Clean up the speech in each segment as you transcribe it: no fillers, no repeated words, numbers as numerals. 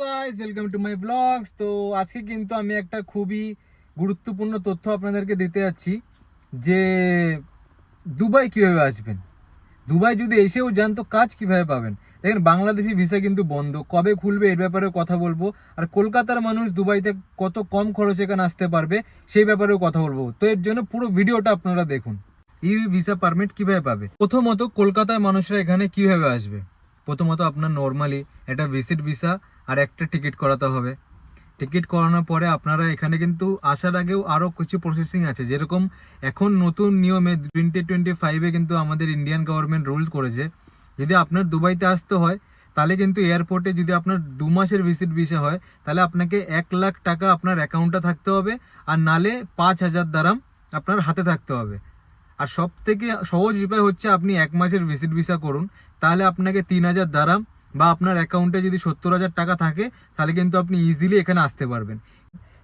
Guys, welcome to my blogs. তো আজকে কিন্তু আমি একটা খুবই গুরুত্বপূর্ণ তথ্য আপনাদেরকে দিতে যাচ্ছি যে দুবাই কিভাবে আসবেন। দুবাই যদি এসেও যান তো কাজ কিভাবে পাবেন। দেখেন, বাংলাদেশি ভিসা কিন্তু বন্ধ, কবে খুলবে এর ব্যাপারেও কথা বলবো। আর কলকাতার মানুষ দুবাইতে কত কম খরচে এখানে আসতে পারবে সেই ব্যাপারেও কথা বলবো। তো এর জন্য পুরো ভিডিওটা আপনারা দেখুন। ইউ ভিসা পারমিট কিভাবে পাবে। প্রথমত, কলকাতার মানুষরা এখানে কিভাবে আসবে। প্রথমত আপনার নর্মালি একটা ভিজিট ভিসা আর একটা টিকিট করাতে হবে। টিকিট করানোর পরে আপনারা এখানে কিন্তু আসার আগেও আরও কিছু প্রসেসিং আছে, যেরকম এখন নতুন নিয়মে 2025-এ কিন্তু আমাদের ইন্ডিয়ান গভর্নমেন্ট রুল করেছে, যদি আপনার দুবাইতে আসতে হয় তাহলে কিন্তু এয়ারপোর্টে যদি আপনার 2 মাসের ভিজিট ভিসা হয় তাহলে আপনাকে 1 লাখ টাকা আপনার অ্যাকাউন্টে থাকতে হবে, আর নালে 5,000 দারাম আপনার হাতে থাকতে হবে। আর সব থেকে সহজ উপায় হচ্ছে আপনি 1 মাসের ভিজিট ভিসা করুন, তাহলে আপনাকে 3,000 দারাম বা আপনার অ্যাকাউন্টে যদি 70,000 টাকা থাকে তাহলে কিন্তু আপনি ইজিলি এখানে আসতে পারবেন।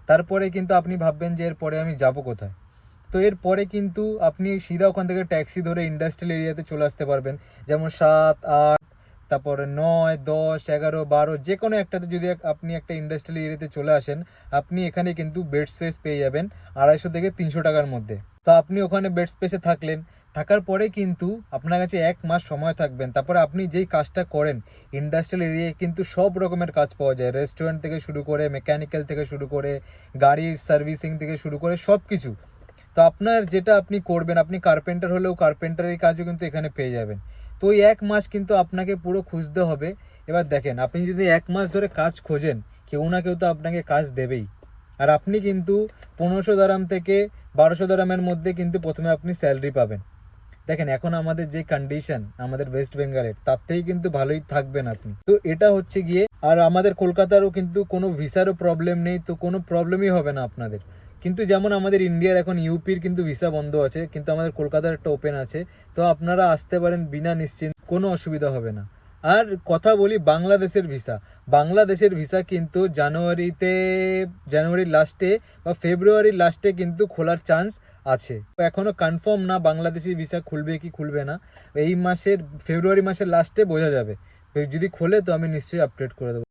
তারপরে কিন্তু আপনি ভাববেন যে এরপরে আমি যাব কোথায়। তো এরপরে কিন্তু আপনি সিধা ওখান থেকে ট্যাক্সি ধরে ইন্ডাস্ট্রিয়াল এরিয়াতে চলে আসতে পারবেন, যেমন 7, 8, তারপরে 9, 10, 11, 12 যে কোনো একটাতে যদি আপনি একটা ইন্ডাস্ট্রিয়াল এরিয়াতে চলে আসেন, আপনি এখানে কিন্তু বেড স্পেস পেয়ে যাবেন 250 থেকে 300 টাকার মধ্যে। তো আপনি ওখানে বেড স্পেসে থাকলেন, থাকার পরে কিন্তু আপনার কাছে 1 মাস সময় থাকবেন। তারপরে আপনি যেই কাজটা করেন ইন্ডাস্ট্রিয়াল এরিয়ায় কিন্তু সব রকমের কাজ পাওয়া যায়, রেস্টুরেন্ট থেকে শুরু করে মেকানিক্যাল থেকে শুরু করে গাড়ির সার্ভিসিং থেকে শুরু করে সব কিছু। তো আপনার যেটা আপনি করবেন, আপনি কার্পেন্টার হলেও কার্পেন্টারের কাজও কিন্তু এখানে পেয়ে যাবেন। তো ওই 1 মাস কিন্তু আপনাকে পুরো খুঁজতে হবে। এবার দেখেন, আপনি যদি 1 মাস ধরে কাজ খোঁজেন, কেউ না কেউ তো আপনাকে কাজ দেবেই। আর আপনি কিন্তু 1500 দারাম থেকে 1200 দারামের মধ্যে কিন্তু প্রথমে আপনি স্যালারি পাবেন। দেখেন, এখন আমাদের যে কন্ডিশন আমাদের ওয়েস্ট বেঙ্গলের, তার থেকে কিন্তু ভালোই থাকবেন আপনি। তো এটা হচ্ছে গিয়ে, আর আমাদের কলকাতারও কিন্তু কোনো ভিসারও প্রবলেম নেই, তো কোনো প্রবলেমই হবে না আপনাদের। কিন্তু যেমন আমাদের ইন্ডিয়ার এখন ইউপির কিন্তু ভিসা বন্ধ আছে, কিন্তু আমাদের কলকাতার একটা ওপেন আছে। তো আপনারা আসতে পারেন বিনা নিশ্চিন্ত, কোনো অসুবিধা হবে না। আর কথা বলি বাংলাদেশের ভিসা। বাংলাদেশের ভিসা কিন্তু জানুয়ারির লাস্টে বা ফেব্রুয়ারির লাস্টে কিন্তু খোলার চান্স আছে। এখনো কনফার্ম না বাংলাদেশি ভিসা খুলবে কি খুলবে না, এই মাসের ফেব্রুয়ারি মাসের লাস্টে বোঝা যাবে। যদি খোলে তো আমি নিশ্চয়ই আপডেট করে দেবো।